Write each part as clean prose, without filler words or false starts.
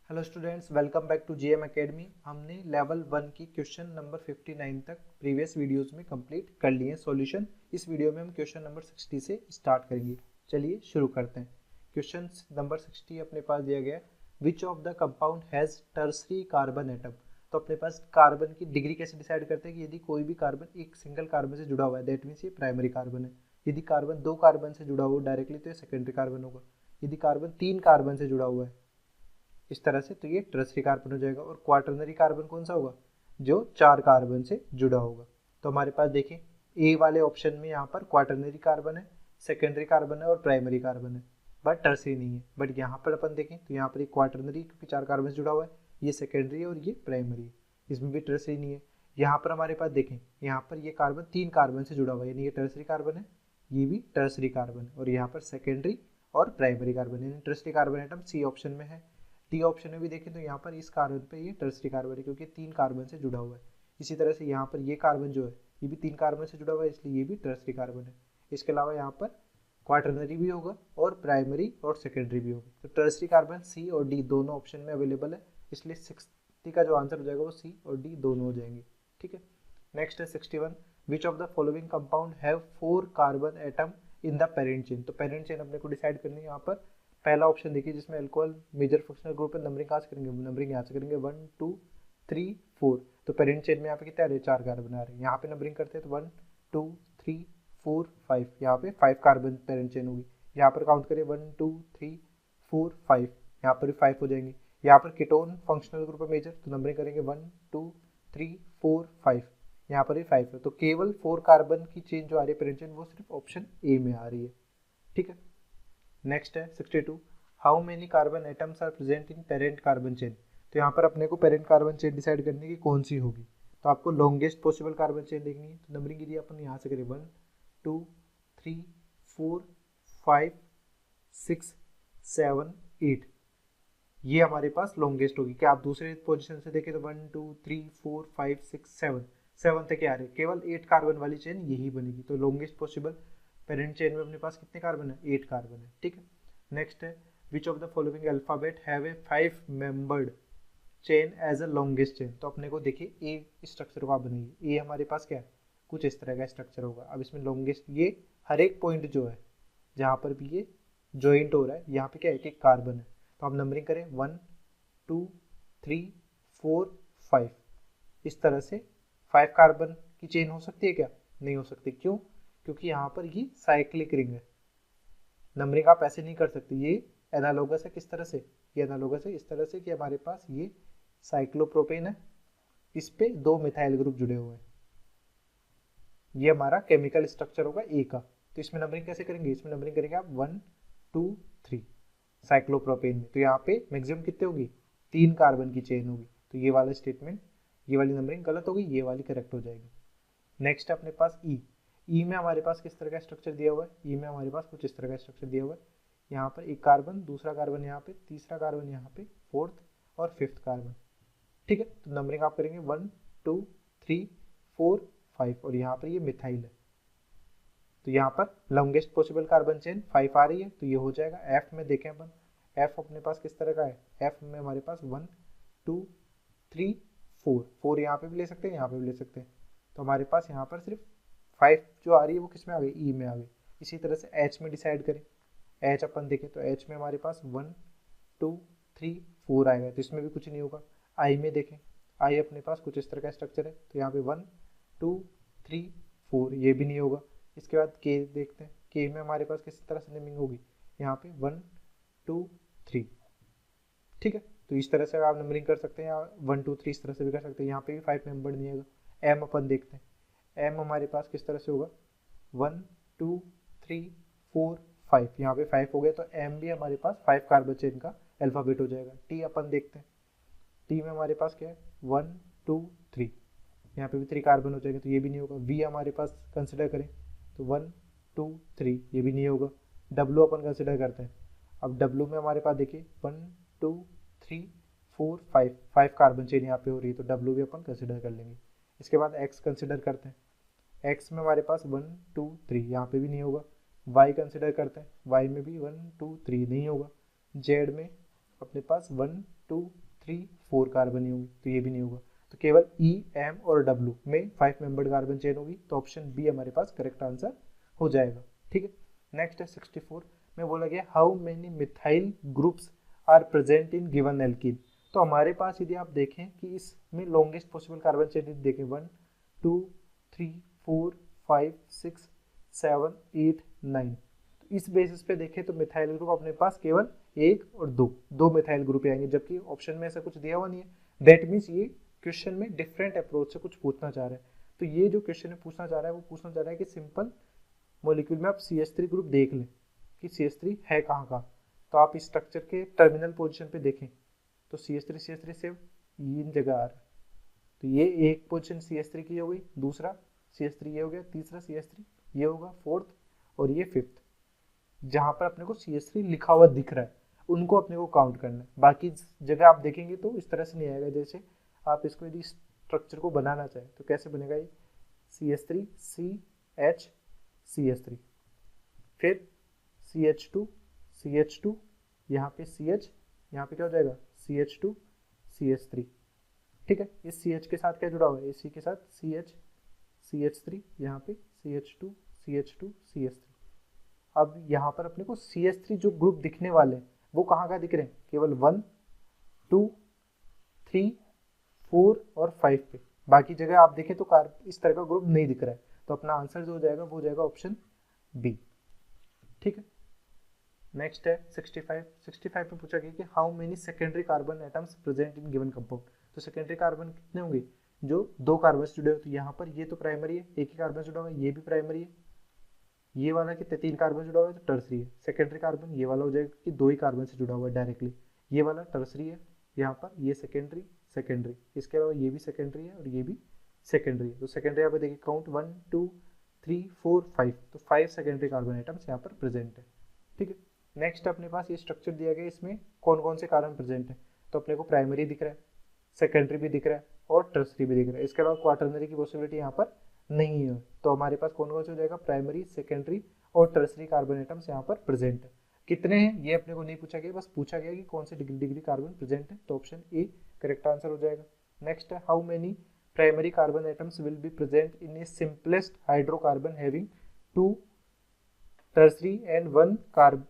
Hello students, welcome back to GM academy. हमने level 1 की question number 59 तक previous videos में कंप्लीट कर लिए हैं सॉल्यूशन। इस वीडियो में हम क्वेश्चन नंबर 60 से स्टार्ट करेंगे। चलिए शुरू करते हैं। क्वेश्चन नंबर 60 अपने पास दिया गया है, which of the compound has tertiary carbon atom. तो अपने पास कार्बन की डिग्री कैसे डिसाइड करते हैं कि यदि कोई भी कार्बन एक सिंगल कार्बन से जुड़ा हुआ है दैट मीन्स ये प्राइमरी कार्बन है। यदि कार्बन दो कार्बन से जुड़ा हुआ डायरेक्टली तो ये सेकेंडरी कार्बन होगा। यदि कार्बन तीन कार्बन से जुड़ा हुआ है इस तरह से तो ये टर्सरी कार्बन हो जाएगा। और क्वाटरनरी कार्बन कौन सा होगा, जो चार कार्बन से जुड़ा होगा। तो हमारे पास देखिए ए वाले ऑप्शन में यहाँ पर क्वाटरनरी कार्बन है, सेकेंडरी कार्बन है और प्राइमरी कार्बन है, बट टर्सरी नहीं है। बट यहाँ पर अपन देखें तो यहाँ पर एक क्वाटरनरी क्योंकि चार कार्बन से जुड़ा हुआ है, ये सेकेंडरी है और ये प्राइमरी है, इसमें भी टर्सरी नहीं है। यहाँ पर हमारे पास देखें यहाँ पर ये कार्बन तीन कार्बन से जुड़ा हुआ है, यानी ये टर्सरी कार्बन है, ये भी टर्सरी कार्बन है, और यहाँ पर सेकेंडरी और प्राइमरी कार्बन यानी tertiary carbon atom C option में है। डी ऑप्शन में भी देखें तो यहाँ पर इस कार्बन पे ये टर्सरी कार्बन है क्योंकि तीन कार्बन से जुड़ा हुआ है। इसी तरह से यहाँ पर ये कार्बन जो है ये भी तीन कार्बन से जुड़ा हुआ है, इसलिए ये भी टर्सरी कार्बन है। इसके अलावा यहाँ पर क्वाटरनरी भी होगा और प्राइमरी और सेकेंडरी भी होगा। तो टर्सरी कार्बन सी और डी दोनों ऑप्शन में अवेलेबल है, इसलिए 60 का जो आंसर हो जाएगा वो सी और डी दोनों हो जाएंगे। ठीक है, नेक्स्ट है 61, विच of the following compound have 4 carbon atom in the parent chain. तो पेरेंट चेन अपने को डिसाइड करनी है। यहाँ पर पहला ऑप्शन देखिए जिसमें अल्कोहल मेजर फंक्शनल ग्रुप है, नंबरिंग कहाँ से करेंगे, नंबरिंग यहाँ से करेंगे 1 2 3 4। तो पेरेंट चेन में यहाँ पे कितने आ रहे हैं, चार कार्बन आ रहे हैं। यहाँ पे नंबरिंग करते हैं तो 1 2 3 4 5, यहाँ पे 5 कार्बन पेरेंट चेन होगी। यहाँ पर काउंट करें 1 2 3 4 5, यहाँ पर भी 5 हो जाएंगे। यहाँ पर कीटोन फंक्शनल ग्रुप है मेजर, तो नंबरिंग करेंगे 1 2 3 4 5, यहाँ पर भी 5 है। तो केवल 4 कार्बन की चेन जो आ रही है पेरेंट चेन वो सिर्फ ऑप्शन ए में आ रही है। ठीक है, नेक्स्ट है 62, how many carbon atoms are present in parent carbon chain. तो यहाँ पर अपने को पेरेंट कार्बन चेन डिसाइड करने की कौन सी होगी, तो आपको लॉन्गेस्ट पॉसिबल कार्बन चेन देखनी है। तो नंबरिंग यदि अपन यहाँ से करें 1 2 3 4 5 6 7 8, ये हमारे पास लॉन्गेस्ट होगी। क्या आप दूसरे पोजीशन से देखें तो 1 2 3 4 5 6 7 7 तक आ रहे, केवल 8 कार्बन वाली चेन यही बनेगी। तो लॉन्गेस्ट पॉसिबल पेरेंट चेन में अपने पास कितने कार्बन है, 8 कार्बन है। ठीक है, नेक्स्ट है which of the following alphabet have a 5 membered chain as a longest chain. तो अपने को देखिए ए स्ट्रक्चर को आप बनाइए, ए हमारे पास क्या है, कुछ इस तरह का स्ट्रक्चर होगा। अब इसमें लॉन्गेस्ट ये हर एक पॉइंट जो है जहाँ पर भी ये ज्वाइंट हो रहा है यहाँ पे क्या है, एक कार्बन है। तो आप नंबरिंग करें 1 2 3 4 5, इस तरह से 5 कार्बन की चेन हो सकती है क्या, नहीं हो सकती। क्यों, क्योंकि यहाँ पर ये साइक्लिक रिंग है। नंबरिंग आप ऐसे नहीं कर सकते, ये एनालोगस है। किस तरह से, ये एनालोगस है इस तरह से कि हमारे पास ये साइक्लोप्रोपेन है, इस पे दो मिथाइल ग्रुप जुड़े हुए हैं, ये हमारा केमिकल स्ट्रक्चर होगा ए का। तो इसमें नंबरिंग कैसे करेंगे, इसमें नंबरिंग करेंगे आप 1 2 3 साइक्लोप्रोपेन में। तो यहाँ पे मैक्सिमम कितने होगी, 3 कार्बन की चेन होगी। तो ये वाला स्टेटमेंट, ये वाली नंबरिंग गलत होगी, ये वाली करेक्ट हो जाएगी। नेक्स्ट है अपने पास ई में हमारे पास किस तरह का स्ट्रक्चर दिया हुआ है, ई में हमारे पास कुछ इस तरह का स्ट्रक्चर दिया हुआ है। यहाँ पर एक कार्बन, दूसरा कार्बन यहाँ पे, तीसरा कार्बन यहाँ पे, फोर्थ और फिफ्थ कार्बन। ठीक है, तो नंबरिंग आप करेंगे 1 2 3 4 5, और यहाँ पर ये मिथाइल है। तो यहाँ पर लॉन्गेस्ट पॉसिबल कार्बन चेन 5 आ रही है, तो ये हो जाएगा। एफ में देखें अपन, एफ अपने पास किस तरह का है, एफ में हमारे पास 1 2 3 4, 4 यहाँ पे भी ले सकते हैं, यहाँ पे भी ले सकते हैं। तो हमारे पास यहाँ पर सिर्फ 5 जो आ रही है वो किस में आ गई, ई में आ गई। इसी तरह से एच में डिसाइड करें, एच अपन देखें तो एच में हमारे पास 1 2 3 4 आएगा, तो इसमें भी कुछ नहीं होगा। आई में देखें, आई अपने पास कुछ इस तरह का स्ट्रक्चर है, तो यहाँ पे 1 2 3 4, ये भी नहीं होगा। इसके बाद के देखते हैं, के में हमारे पास किस तरह से नेमिंग होगी, यहाँ पे 1 2 3। ठीक है, तो इस तरह से आप नंबरिंग कर सकते हैं, या 1 2 3 इस तरह से भी कर सकते हैं। यहाँ पे भी 5 मेंबर नहीं आएगा। एम अपन देखते हैं, एम हमारे पास किस तरह से होगा, 1 2 3 4 5, यहाँ पे 5 हो गया, तो एम भी हमारे पास 5 कार्बन चेन का अल्फाबेट हो जाएगा। टी अपन देखते हैं, टी में हमारे पास क्या है, 1 2 3, यहाँ पे भी 3 कार्बन हो जाएंगे, तो ये भी नहीं होगा। वी हमारे पास कंसिडर करें तो 1 2 3, ये भी नहीं होगा। डब्लू अपन कंसिडर करते हैं, अब डब्लू में हमारे पास देखिए 1 2 3 4 5, 5 कार्बन चेन यहाँ पे हो रही है, तो डब्लू भी अपन कंसिडर कर लेंगे। इसके बाद एक्स कंसिडर करते हैं, एक्स में हमारे पास 1 2 3, यहाँ पे भी नहीं होगा। वाई कंसिडर करते हैं, वाई में भी 1 2 3 नहीं होगा। जेड में अपने पास 1 2 3 4 कार्बन ही होंगी, तो ये भी नहीं होगा। तो केवल E, M और W में 5 मेंबर्ड कार्बन चेन होगी, तो ऑप्शन बी हमारे पास करेक्ट आंसर हो जाएगा। ठीक है, नेक्स्ट है 64 में बोला गया how many methyl groups are present in given alkene. तो हमारे पास यदि आप देखें कि इसमें लॉन्गेस्ट पॉसिबल कार्बन चेन देखें 1 2 3 4 5 6 7 8 9, तो इस बेसिस पे देखें तो मिथाइल ग्रुप अपने पास केवल एक और दो मिथाइल ग्रुप आएंगे, जबकि ऑप्शन में ऐसा कुछ दिया हुआ नहीं है। दैट मीन्स ये क्वेश्चन में डिफरेंट अप्रोच से कुछ पूछना चाह रहा है। तो ये जो क्वेश्चन में पूछना चाह रहा है वो पूछना चाह रहा है कि सिंपल मॉलिक्यूल में आप CH3 ग्रुप देख लें कि CH3 है कहाँ का। तो आप इस स्ट्रक्चर के टर्मिनल पोजीशन पे देखें तो CH3 सेव इन जगह आ रहा है, तो ये एक पोजीशन CH3 की हो गई, दूसरा CH3 ये हो गया, तीसरा CH3 ये होगा, फोर्थ, और ये फिफ्थ। जहाँ पर अपने को CH3 लिखा हुआ दिख रहा है उनको अपने को काउंट करना है। बाकी जगह आप देखेंगे तो इस तरह से नहीं आएगा। जैसे आप इसको यदि स्ट्रक्चर को बनाना चाहें तो कैसे बनेगा, ये CH3 CH CH3, फिर CH2 यहाँ पे CH, यहाँ पे क्या हो जाएगा CH2 CH3। ठीक है, इस CH के साथ क्या जुड़ा हुआ है, इसी के साथ CH CH3, यहाँ पे CH2 CH3। अब यहाँ पर अपने को CH3 जो ग्रुप दिखने वाले हैं वो कहाँ का दिख रहे हैं, केवल 1 2 3 4 और 5 पे। बाकी जगह आप देखें तो इस तरह का ग्रुप नहीं दिख रहा है, तो अपना आंसर जो हो जाएगा वो हो जाएगा ऑप्शन बी। ठीक है, नेक्स्ट है 65 में पूछा गया कि how many secondary carbon atoms present in given compound. तो सेकेंडरी कार्बन कितने होंगे, जो 2 कार्बन से जुड़े हो। तो यहाँ पर ये तो प्राइमरी है, एक ही कार्बन जुड़ा हुआ है, ये भी प्राइमरी है। ये वाला कितने 3 कार्बन जुड़ा हुआ है तो टर्सरी है। सेकेंडरी कार्बन ये वाला हो जाएगा कि 2 ही कार्बन से जुड़ा हुआ है डायरेक्टली, ये वाला टर्सरी है। यहाँ पर ये सेकेंडरी, इसके अलावा ये भी सेकेंडरी है और ये भी सेकेंडरी है। तो सेकेंडरी यहाँ पे देखिए काउंट 1 2 3 4 5, तो 5 सेकेंडरी कार्बन आइटम्स यहाँ पर प्रेजेंट है। ठीक है, नेक्स्ट अपने पास ये स्ट्रक्चर दिया गया, इसमें कौन कौन से कार्बन प्रेजेंट है। तो अपने को प्राइमरी दिख रहा है, सेकेंडरी भी दिख रहा है और टर्सरी भी दिख रहा है। इसके अलावा क्वाटरनरी की पॉसिबिलिटी यहाँ पर नहीं है। तो हमारे पास कौन कौन से हो जाएगा, प्राइमरी सेकेंडरी और टर्सरी कार्बन आइटम्स यहाँ पर प्रेजेंट है। कितने हैं ये अपने को नहीं पूछा गया, बस पूछा गया कि कौन से डिग्री कार्बन प्रेजेंट है, तो ऑप्शन ए करेक्ट आंसर हो जाएगा। नेक्स्ट है how many primary carbon atoms will be present in A simplest hydrocarbon having 2 tertiary and 1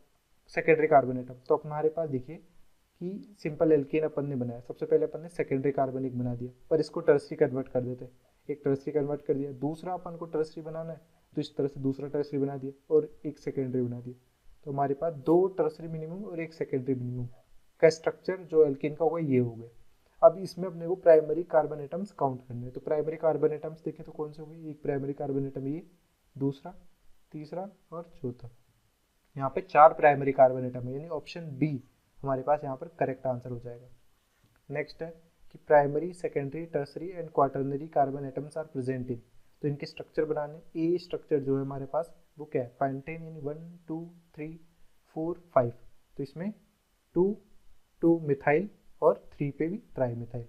secondary carbon atom. तो हमारे पास देखिए कि सिंपल एल्केन अपन ने बनाया, सबसे पहले अपन ने सेकेंडरी कार्बन एक बना दिया, पर इसको टर्सरी कन्वर्ट कर देते, एक टर्सरी कन्वर्ट कर दिया। दूसरा अपन को टर्सरी बनाना है तो इस तरह से दूसरा टर्सरी बना दिया और एक सेकेंडरी बना दिया। तो हमारे पास 2 टर्सरी मिनिमम और एक सेकेंडरी मिनिमम का स्ट्रक्चर जो एल्केन का होगा ये हो गया। अब इसमें अपने को प्राइमरी कार्बन आइटम्स काउंट करने हैं। तो प्राइमरी कार्बन आइटम्स देखें तो कौन से हो गए, एक प्राइमरी कार्बन आइटम ये, दूसरा, तीसरा और चौथा। यहाँ पे 4 प्राइमरी कार्बन आइटम है, यानी ऑप्शन बी हमारे पास यहाँ पर करेक्ट आंसर हो जाएगा। नेक्स्ट है कि primary secondary tertiary and quaternary carbon atoms are present in. तो इनके स्ट्रक्चर बनाने, ए स्ट्रक्चर जो है हमारे पास वो क्या है, पेंटेन, यानी 1 2 3 4 5। तो इसमें 2 मिथाइल और 3 पे भी ट्राई मिथाइल।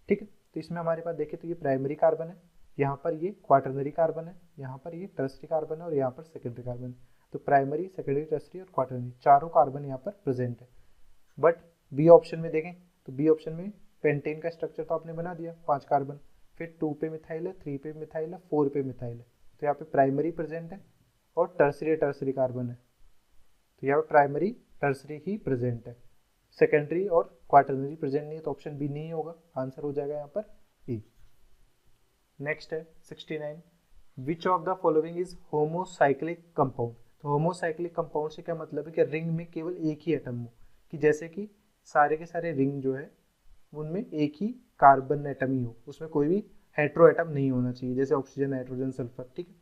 ठीक है, तो इसमें हमारे पास देखें तो ये प्राइमरी कार्बन है, यहाँ पर ये क्वाटरनरी कार्बन है, यहाँ पर ये टर्सरी कार्बन है और यहाँ पर सेकेंडरी कार्बन है। तो प्राइमरी सेकेंडरी टर्सरी और क्वाटरनरी चारों कार्बन यहाँ पर प्रेजेंट है। बट बी ऑप्शन में देखें तो बी ऑप्शन में पेंटेन का स्ट्रक्चर तो आपने बना दिया 5 कार्बन, फिर 2 पे मिथाइल है, 3 पे मिथाइल है, 4 पे मिथाइल है। तो यहाँ पे प्राइमरी प्रेजेंट है और टर्सरी कार्बन है, तो यहाँ पे प्राइमरी टर्सरी ही प्रेजेंट है, सेकेंडरी और क्वाटरनरी प्रेजेंट नहीं है, तो ऑप्शन बी नहीं होगा, आंसर हो जाएगा यहाँ पर ई। नेक्स्ट है 69, विच of the following is homocyclic compound. तो होमोसाइक्लिक कंपाउंड से क्या मतलब है कि रिंग में केवल एक ही एटम हो, कि जैसे कि सारे के सारे रिंग जो है उनमें एक ही कार्बन एटम ही हो, उसमें कोई भी हेट्रो एटम नहीं होना चाहिए, जैसे ऑक्सीजन, नाइट्रोजन, सल्फर। ठीक है,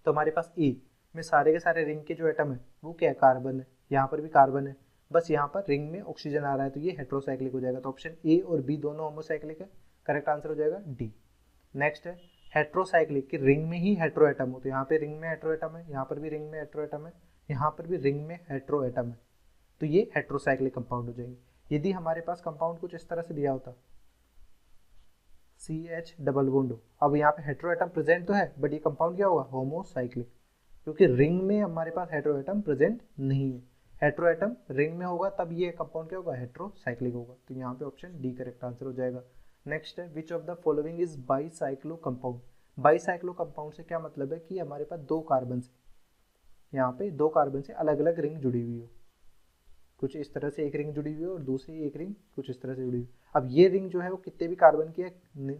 तो हमारे पास ए में सारे के सारे रिंग के जो एटम है वो क्या है, कार्बन है, यहाँ पर भी कार्बन है, बस यहाँ पर रिंग में ऑक्सीजन आ रहा है, तो ये हेट्रोसाइक्लिक हो जाएगा। तो ऑप्शन ए और बी दोनों होमोसाइक्लिक है, करेक्ट आंसर हो जाएगा डी। नेक्स्ट है हेट्रोसाइक्लिक, कि रिंग में ही हेट्रो एटम हो, तो यहाँ पे रिंग में हेट्रो एटम है, यहाँ पर भी रिंग में हेट्रो एटम है, यहाँ पर भी रिंग में हेट्रो एटम है, तो ये हेट्रोसाइक्लिक कंपाउंड हो जाएंगे। यदि हमारे पास कंपाउंड कुछ इस तरह से दिया होता CH डबल बॉन्ड हो, अब यहाँ पे हेट्रो एटम प्रेजेंट तो है बट ये कंपाउंड क्या होगा, होमोसाइक्लिक, क्योंकि रिंग में हमारे पास हेट्रो एटम प्रेजेंट नहीं है। हेट्रो एटम रिंग में होगा तब ये कंपाउंड क्या होगा, हेट्रोसाइक्लिक होगा। तो यहाँ पे ऑप्शन डी करेक्ट आंसर हो जाएगा। नेक्स्ट है which of the following is bicyclo compound. Bicyclo compound से क्या मतलब है कि हमारे पास दो कार्बन से, यहाँ पे दो कार्बन से अलग अलग रिंग जुड़ी हुई हो, कुछ इस तरह से एक रिंग जुड़ी हुई है और दूसरी एक रिंग कुछ इस तरह से जुड़ी हुई। अब ये रिंग जो है वो कितने भी कार्बन की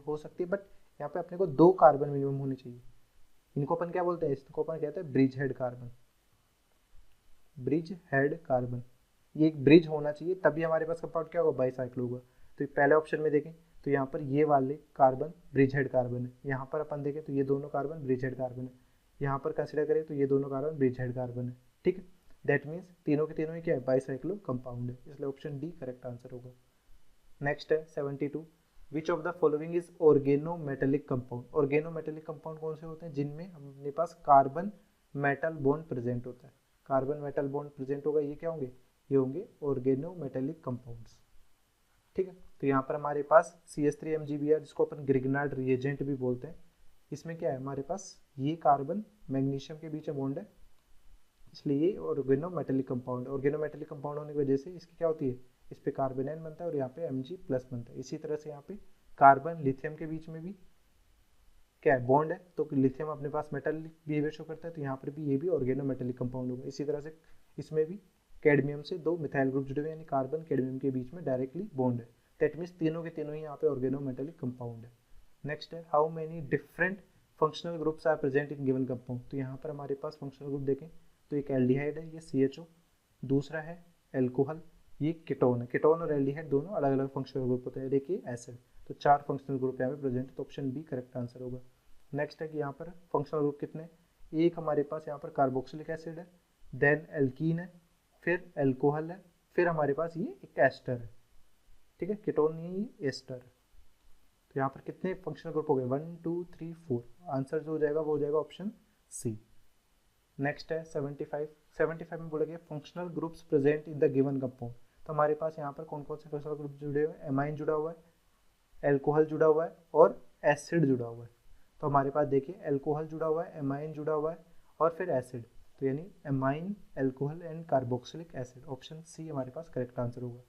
हो सकती है, बट यहाँ पे अपने को दो कार्बन मिनिमम होने चाहिए। इनको अपन क्या बोलते हैं, इसको अपन कहते हैं bridge head carbon. Bridge head carbon, ये एक ब्रिज होना चाहिए तभी हमारे पास कंपाउंड क्या होगा, बाईसाइक्लो होगा। तो पहले ऑप्शन में देखें तो यहाँ पर ये वाले कार्बन ब्रिज हेड कार्बन है, यहाँ पर अपन देखें तो ये दोनों कार्बन ब्रिज हेड कार्बन है, यहाँ पर कंसिडर करें तो ये दोनों कार्बन ब्रिज हेड कार्बन है। ठीक है, दैट मीन्स तीनों के तीनों ही क्या है, बाईसाइक्लो कंपाउंड है, इसलिए ऑप्शन डी करेक्ट आंसर होगा। नेक्स्ट है 72, विच of the following is organometallic compound. Organometallic compound कौन से होते हैं, जिनमें अपने पास कार्बन मेटल बॉन्ड प्रेजेंट होता है। कार्बन मेटल बॉन्ड प्रेजेंट होगा, ये क्या होंगे, ये होंगे ऑर्गेनोमेटेलिक कंपाउंड्स। ठीक है, तो यहाँ पर हमारे पास CH3MgBr जिसको अपन ग्रिग्नार्ड रिएजेंट भी बोलते हैं, इसमें क्या है हमारे पास ये कार्बन मैग्नीशियम के बीच में बॉन्ड है, इसलिए ये ऑर्गेनोमेटेलिक कंपाउंड। ऑर्गेनोमेटेलिक कंपाउंड होने की वजह से इसकी क्या होती है, इस पे कार्बन एन बनता है और यहाँ पे Mg+ बनता है। इसी तरह से यहाँ पे कार्बन लिथियम के बीच में भी क्या है, बॉन्ड है, तो लिथियम अपने पास मेटल बिहेवियर शो करता है, तो यहाँ पर भी ये भी ऑर्गेनोमेटेलिक कंपाउंड होगा। इसी तरह से इसमें भी कैडमियम से दो मिथाइल ग्रुप जुड़े हुए, यानी कार्बन कैडमियम के बीच में डायरेक्टली बॉन्ड है। दैट मीन्स तीनों के तीनों ही यहाँ पे ऑर्गेनोमेटेलिक कंपाउंड है। नेक्स्ट है how many different functional groups are present in given compound. तो यहाँ पर हमारे पास फंक्शनल ग्रुप देखें तो एक एल्डिहाइड है, ये CHO, दूसरा है एल्कोहल, ये कीटोन है। कीटोन और एल्डिहाइड दोनों अलग अलग फंक्शनल ग्रुप होते हैं, देखिए एसिड। तो चार फंक्शनल ग्रुप यहाँ पे प्रेजेंट है, तो ऑप्शन बी करेक्ट आंसर होगा। नेक्स्ट है कि यहाँ पर फंक्शनल ग्रुप कितने, एक हमारे पास यहाँ पर कार्बोक्सिलिक एसिड है, देन एल्कीन है, फिर एल्कोहल है, फिर हमारे पास ये एक एस्टर है। ठीक है, कीटोन नहीं है, ये एस्टर है। तो यहाँ पर कितने फंक्शनल ग्रुप हो गए, 1 2 3 4। आंसर जो हो जाएगा वो हो जाएगा ऑप्शन सी। नेक्स्ट है 75। 75 में बोला गया functional groups present in the given compound. तो हमारे पास यहाँ पर कौन कौन से फंक्शनल ग्रुप जुड़े हुए हैं, एमाइन जुड़ा हुआ है, एल्कोहल जुड़ा हुआ है और एसिड जुड़ा हुआ है। तो हमारे पास देखिए एल्कोहल जुड़ा हुआ है, एमाइन जुड़ा हुआ है और फिर एसिड, तो यानी amine, alcohol and carboxylic acid. Option C हमारे पास करेक्ट आंसर होगा।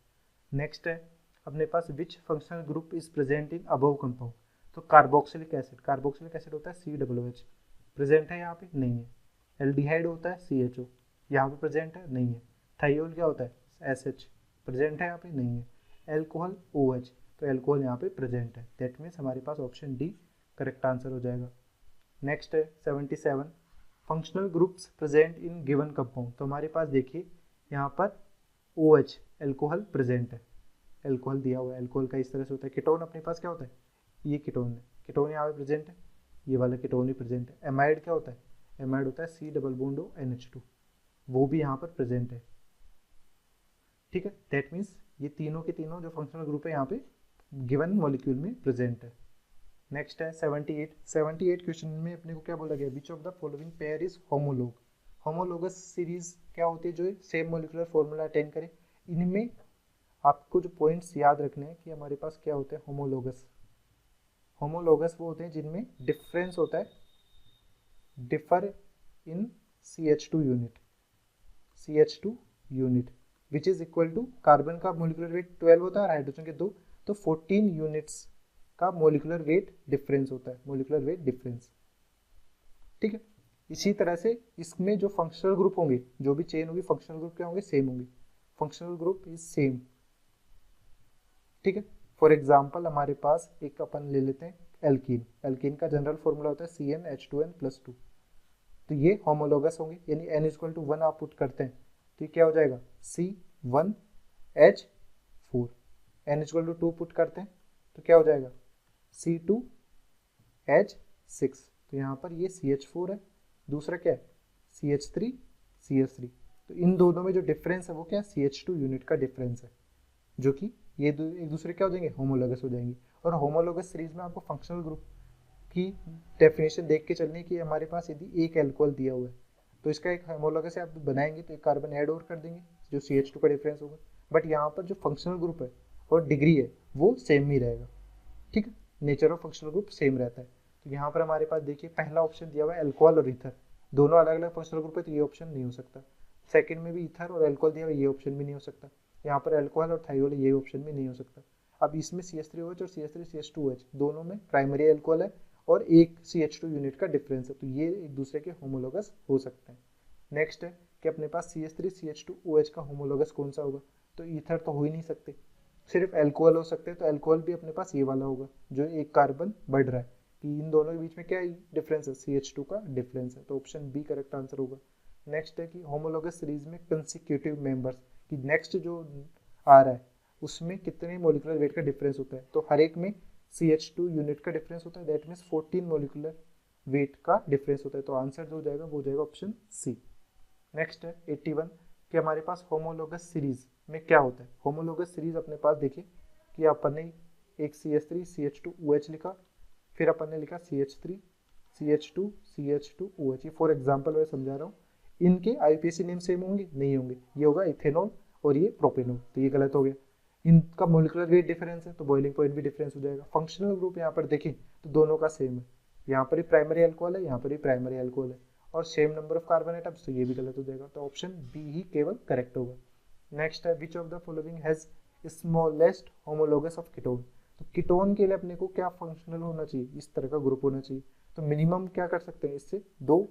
नेक्स्ट है अपने पास which functional group is present in above compound. तो कार्बोक्सिलिक एसिड, कार्बोक्सिलिक एसिड होता है COOH, प्रेजेंट है यहाँ पे, नहीं है। एल्डिहाइड होता है CHO, यहाँ पे प्रेजेंट है, नहीं है। थाइयोल क्या होता है SH, प्रेजेंट है यहाँ पे, नहीं है। एल्कोहल OH, तो एल्कोहल यहाँ पे प्रेजेंट है। दैट मीन्स हमारे पास ऑप्शन डी करेक्ट आंसर हो जाएगा। नेक्स्ट है 77, functional groups present in given compound. तो हमारे पास देखिए यहाँ पर OH एल्कोहल प्रेजेंट है, एल्कोहल दिया हुआ है, एल्कोहल का इस तरह से होता है। कीटोन अपने पास क्या होता है, ये कीटोन है, कीटोन यहाँ पे प्रेजेंट है, ये वाला कीटोन ही प्रेजेंट है। एमाइड क्या होता है, एमाइड होता है C+NH2, वो भी यहाँ पर प्रेजेंट है। ठीक है, दैट मीन्स ये तीनों के तीनों जो फंक्शनल ग्रुप है यहाँ पे गिवन मॉलिक्यूल में प्रेजेंट है। नेक्स्ट है 78। 78 क्वेश्चन में अपने को क्या बोला गया, विच of the following pair is homologue. Homologous series क्या होती है, जो सेम मॉलिक्यूलर फॉर्मूला अटेंड करे। इनमें आपको जो पॉइंट्स याद रखने हैं कि हमारे पास क्या होते हैं होमोलॉगस। होमोलॉगस वो होते हैं जिनमें डिफरेंस होता है, differ in CH2 unit, CH2 unit which is equal to, carbon का मोलिकुलर वेट 12 होता है और हाइड्रोजन के 2, तो 14 यूनिट्स का मोलिकुलर वेट डिफरेंस होता है, मोलिकुलर वेट डिफरेंस। ठीक है, इसी तरह से इसमें जो फंक्शनल ग्रुप होंगे, जो भी चेन होगी, फंक्शनल ग्रुप क्या होंगे, सेम होंगे। Functional group is same. ठीक है, फॉर एग्जाम्पल हमारे पास एक अपन ले लेते हैं एल्कीन। एल्कीन का जनरल फॉर्मूला होता है CnH2n+2। तो ये होमोलॉगस होंगे, यानी n=1 आप पुट करते हैं तो ये क्या हो जाएगा C1H4। n=2 पुट करते हैं तो क्या हो जाएगा C2H6। तो यहाँ पर ये CH4 है, दूसरा क्या है CH3। तो इन दोनों में जो डिफरेंस है वो क्या है, CH2 यूनिट का डिफरेंस है, जो कि ये एक दूसरे क्या हो जाएंगे, होमोलॉगस हो जाएंगे। और होमोलॉगस सीरीज में आपको फंक्शनल ग्रुप की डेफिनेशन देख के चलनी कि हमारे पास यदि एक एल्कोहल दिया हुआ है तो इसका एक होमोलॉगस आप बनाएंगे तो एक कार्बन ऐड और कर देंगे जो CH2 का डिफरेंस होगा। बट यहाँ पर जो फंक्शनल ग्रुप है और डिग्री है वो सेम ही रहेगा। ठीक है, nature of functional group same रहता है। तो यहाँ पर हमारे पास देखिए पहला ऑप्शन दिया हुआ है एल्कोहल और ईथर, दोनों अलग अलग फंक्शनल ग्रुप है, तो ये ऑप्शन नहीं हो सकता। सेकंड में भी ईथर और अल्कोहल दिया हुआ, ये ऑप्शन भी नहीं हो सकता। यहाँ पर अल्कोहल और थाइयोल, ये ऑप्शन भी नहीं हो सकता। अब इसमें CH3OH और CH3CH2OH दोनों में प्राइमरी अल्कोहल है और एक CH2 यूनिट का डिफरेंस है, तो ये एक दूसरे के होमोलोगस हो सकते हैं। नेक्स्ट है कि अपने पास CH3CH2OH का होमोलोगस कौन सा होगा, तो ईथर तो हो ही नहीं सकते, सिर्फ अल्कोहल हो सकते हैं। तो अल्कोहल भी अपने पास ये वाला होगा जो एक कार्बन बढ़ रहा है, कि इन दोनों के बीच में क्या डिफरेंस है, CH2 का डिफरेंस है, तो ऑप्शन बी करेक्ट आंसर होगा। नेक्स्ट है कि होमोलोगस सीरीज में कंसेक्यूटिव मेंबर्स, कि नेक्स्ट जो आ रहा है उसमें कितने मोलिकुलर वेट का डिफरेंस होता है, तो हर एक में CH2 यूनिट का डिफरेंस होता है, दैट मीन्स 14 मोलिकुलर वेट का डिफरेंस होता है, तो आंसर जो हो जाएगा वो हो जाएगा ऑप्शन सी। नेक्स्ट है 81 कि हमारे पास होमोलोगस सीरीज में क्या होता है। होमोलोगस सीरीज अपने पास देखिए कि अपन ने एक CH3 CH2OH लिखा, फिर अपन ने लिखा CH3 CH2 CH2OH, ये फॉर एग्जाम्पल मैं समझा रहा हूँ। इनके IUPAC नेम सेम होंगे, नहीं होंगे, ये होगा इथेनॉल और ये प्रोपेनॉल, तो ये गलत हो गया। इनका मोलिकुलर वेट डिफरेंस है तो बॉइलिंग पॉइंट भी डिफरेंस हो जाएगा। फंक्शनल ग्रुप यहाँ पर देखें तो दोनों का सेम है, यहाँ पर ही प्राइमरी अल्कोहल है, यहाँ पर ही प्राइमरी अल्कोहल है, और same number of carbon atoms, तो ये भी गलत हो जाएगा, तो ऑप्शन बी ही केवल करेक्ट होगा। नेक्स्ट है which of the following has smallest homologous of ketone, तो कीटोन के लिए अपने को क्या फंक्शनल होना चाहिए, इस तरह का ग्रुप होना चाहिए, तो मिनिमम क्या कर सकते हैं, इससे दो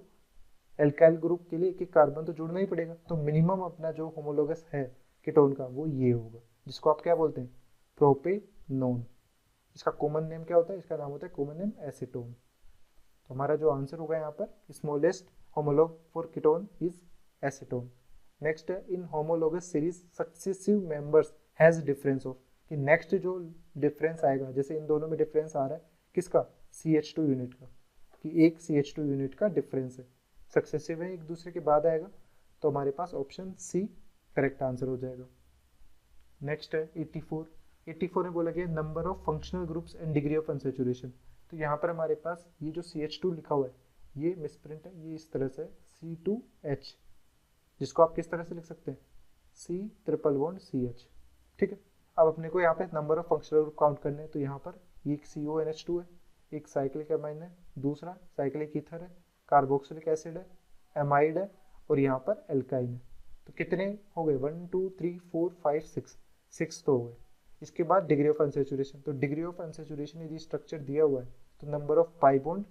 एल्काइल ग्रुप के लिए एक एक कार्बन तो जुड़ना ही पड़ेगा, तो मिनिमम अपना जो होमोलोगस है कीटोन का वो ये होगा, जिसको आप क्या बोलते हैं, प्रोपेनोन। इसका कॉमन नेम क्या होता है, इसका नाम होता है कॉमन नेम एसीटोन। तो हमारा जो आंसर होगा यहाँ पर smallest homologue for ketone is acetone. Next है in homologous series successive members has difference of, कि नेक्स्ट जो डिफरेंस आएगा, जैसे इन दोनों में डिफरेंस आ रहा है किसका, CH2 यूनिट का, कि एक CH2 यूनिट का डिफरेंस है, सक्सेसिव है, एक दूसरे के बाद आएगा, तो हमारे पास ऑप्शन सी करेक्ट आंसर हो जाएगा। नेक्स्ट है 84 में बोला गया number of functional groups and degree of unsaturation, तो यहाँ पर हमारे पास ये जो CH2 लिखा हुआ है ये मिसप्रिंट है, ये इस तरह से C2H, जिसको आप किस तरह से लिख सकते हैं, C≡CH, ठीक है। अब अपने को यहाँ पे number of functional group count करने हैं, तो यहाँ पर एक CONH2 है, एक साइक्लिक एमाइन है, दूसरा साइक्लिक ईथर है, कार्बोक्सिलिक एसिड है, एमाइड है, और यहाँ पर एल्काइन है, तो कितने हो गए, 1 2 3 4 5 6 तो हो गए। इसके बाद डिग्री ऑफ अनसैचुरेशन, तो डिग्री ऑफ अनसैचुरेशन यदि स्ट्रक्चर दिया हुआ है तो number of pi bond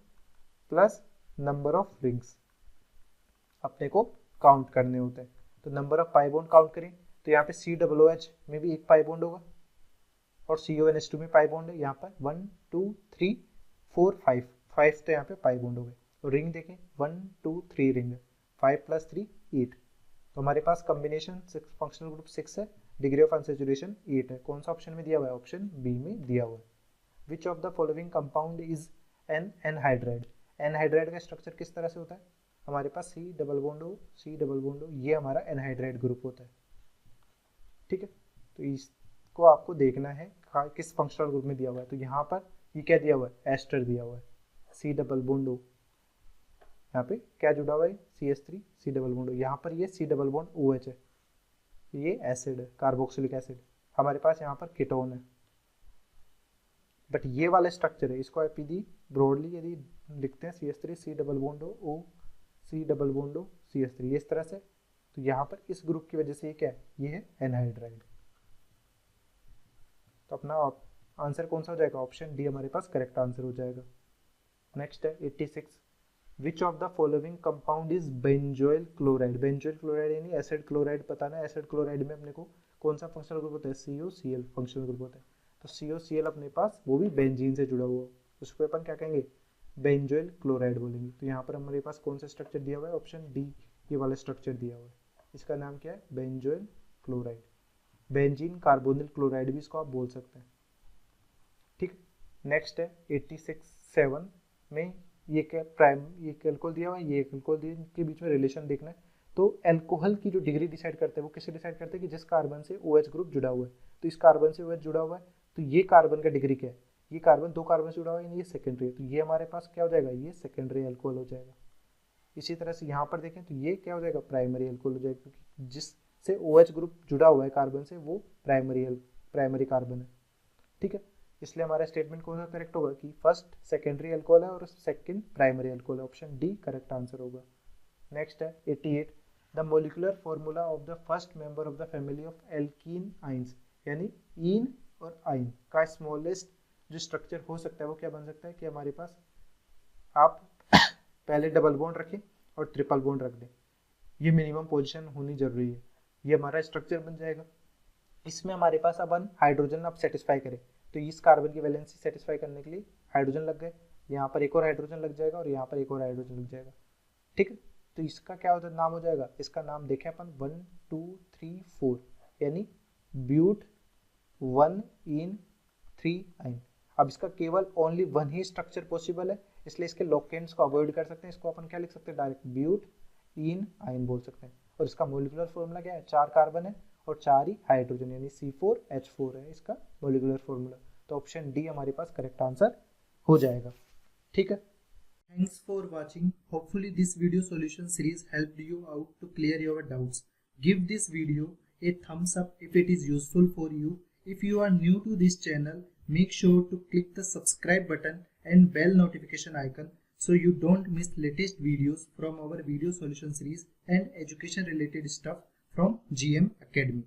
plus number of rings अपने को काउंट करने होते हैं, तो number of pi bond count करें तो यहाँ पे COOH में भी एक पाई बॉन्ड होगा और CONH2 में पाई बॉन्ड है, यहाँ पर 1 2 3 4 5 तो यहाँ पे पाई बॉन्ड हो गए, तो रिंग देखें 1 2 3 रिंग है, 5 + 3 8, तो हमारे पास कॉम्बिनेशन फंक्शनल ग्रुप 6 है, डिग्री ऑफ अनसैचुरेशन 8 है, कौन सा ऑप्शन में दिया हुआ है, ऑप्शन बी में दिया हुआ है। Which of the following compound is an anhydride, anhydride का स्ट्रक्चर किस तरह से होता है, हमारे पास C डबल बॉन्ड O, ये हमारा एनहाइड्राइड ग्रुप होता है, ठीक है। तो इसको आपको देखना है किस फंक्शनल ग्रुप में दिया हुआ है, तो यहाँ पर ये क्या दिया हुआ है, एस्टर दिया हुआ है, C डबल बॉन्ड O, यहाँ पे क्या जुड़ा हुआ है, CH3 C double bond O, यहाँ पर ये C डबल बॉन्ड OH है, ये एसिड है, कार्बोक्सिलिक एसिड, हमारे पास यहाँ पर कीटोन है, बट ये वाला स्ट्रक्चर है, इसको आप यदि ब्रॉडली यदि लिखते हैं CH3 C double bond O C double bond O CH3 इस तरह से, तो यहाँ पर इस ग्रुप की वजह से ये क्या है, ये है एनहाइड्राइड, तो अपना आंसर कौन सा हो जाएगा, ऑप्शन डी हमारे पास करेक्ट आंसर हो जाएगा। नेक्स्ट है 86 विच of the following compound is benzoyl chloride, benzoyl chloride यानी एसिड क्लोराइड, पता ना एसिड क्लोराइड में अपने को कौन सा फंक्शनल ग्रुप होता है, COCl फंक्शनल ग्रुप होता है, तो COCl अपने पास वो भी बेंजीन से जुड़ा हुआ, उसको अपन क्या कहेंगे, बेंजोइल क्लोराइड बोलेंगे, तो यहाँ पर हमारे पास कौन सा स्ट्रक्चर दिया हुआ है, ऑप्शन डी ये वाला स्ट्रक्चर दिया हुआ है, इसका नाम क्या है, benzoyl chloride, benzene carbonyl chloride भी इसको आप बोल सकते हैं, ठीक। नेक्स्ट है 86 में ये क्या ये अल्कोहल दिया हुआ है, ये अल्कोहल दिया, इनके बीच में रिलेशन देखना है, तो अल्कोहल की जो डिग्री डिसाइड करते हैं वो किससे डिसाइड करते हैं कि जिस कार्बन से OH ग्रुप जुड़ा हुआ है, तो इस कार्बन से OH जुड़ा हुआ है, तो ये कार्बन का डिग्री क्या है, ये कार्बन दो कार्बन से जुड़ा हुआ है, ये सेकेंडरी है, तो ये हमारे पास क्या हो जाएगा, ये सेकेंडरी अल्कोहल हो जाएगा। इसी तरह से यहाँ पर देखें तो ये क्या हो जाएगा, प्राइमरी अल्कोहल हो जाएगा, क्योंकि जिससे OH ग्रुप जुड़ा हुआ है कार्बन से वो प्राइमरी कार्बन है, ठीक है, इसलिए हमारा स्टेटमेंट कौन सा करेक्ट होगा कि फर्स्ट सेकेंडरी अल्कोहल है और सेकंड प्राइमरी अल्कोहल है, ऑप्शन डी करेक्ट आंसर होगा। नेक्स्ट है 88 the molecular formula of the first member of the family of alkene ions, यानी इन और आइन का स्मॉलेस्ट जो स्ट्रक्चर हो सकता है वो क्या बन सकता है कि हमारे पास आप पहले डबल बॉन्ड रखें और ट्रिपल बॉन्ड रख दें, ये मिनिमम पोजीशन होनी जरूरी है, ये हमारा स्ट्रक्चर बन जाएगा। इसमें हमारे पास अब हाइड्रोजन अब सेटिस्फाई करें, तो इस कार्बन की वैलेंसी सेटिस्फाई करने के लिए हाइड्रोजन लग गए, यहाँ पर एक और हाइड्रोजन लग जाएगा और यहाँ पर एक और हाइड्रोजन लग जाएगा, ठीक है। तो इसका क्या होता है नाम हो जाएगा, इसका नाम देखें अपन 1 2 3 4 यानी ब्यूट 1 इन 3 आइन। अब इसका केवल ओनली वन ही स्ट्रक्चर पॉसिबल है, इसलिए इसके लोकेंट्स को अवॉइड कर सकते हैं, इसको अपन क्या लिख सकते हैं डायरेक्ट ब्यूट इन आइन बोल सकते हैं। और इसका मोलिकुलर फॉर्मूला क्या है, 4 कार्बन है और 4 ही हाइड्रोजन यानी C4H4 है इसका मोलिकुलर फॉर्मूला। तो ऑप्शन डी हमारे पास करेक्ट आंसर हो जाएगा, ठीक है। Thanks for watching, hopefully this video solution series helped you out to clear your doubts. Give this video a thumbs up if it is useful for you. If you are new to this channel, make sure to click the subscribe button and bell notification icon so you don't miss latest videos from our video solution series and education related stuff from GM Academy.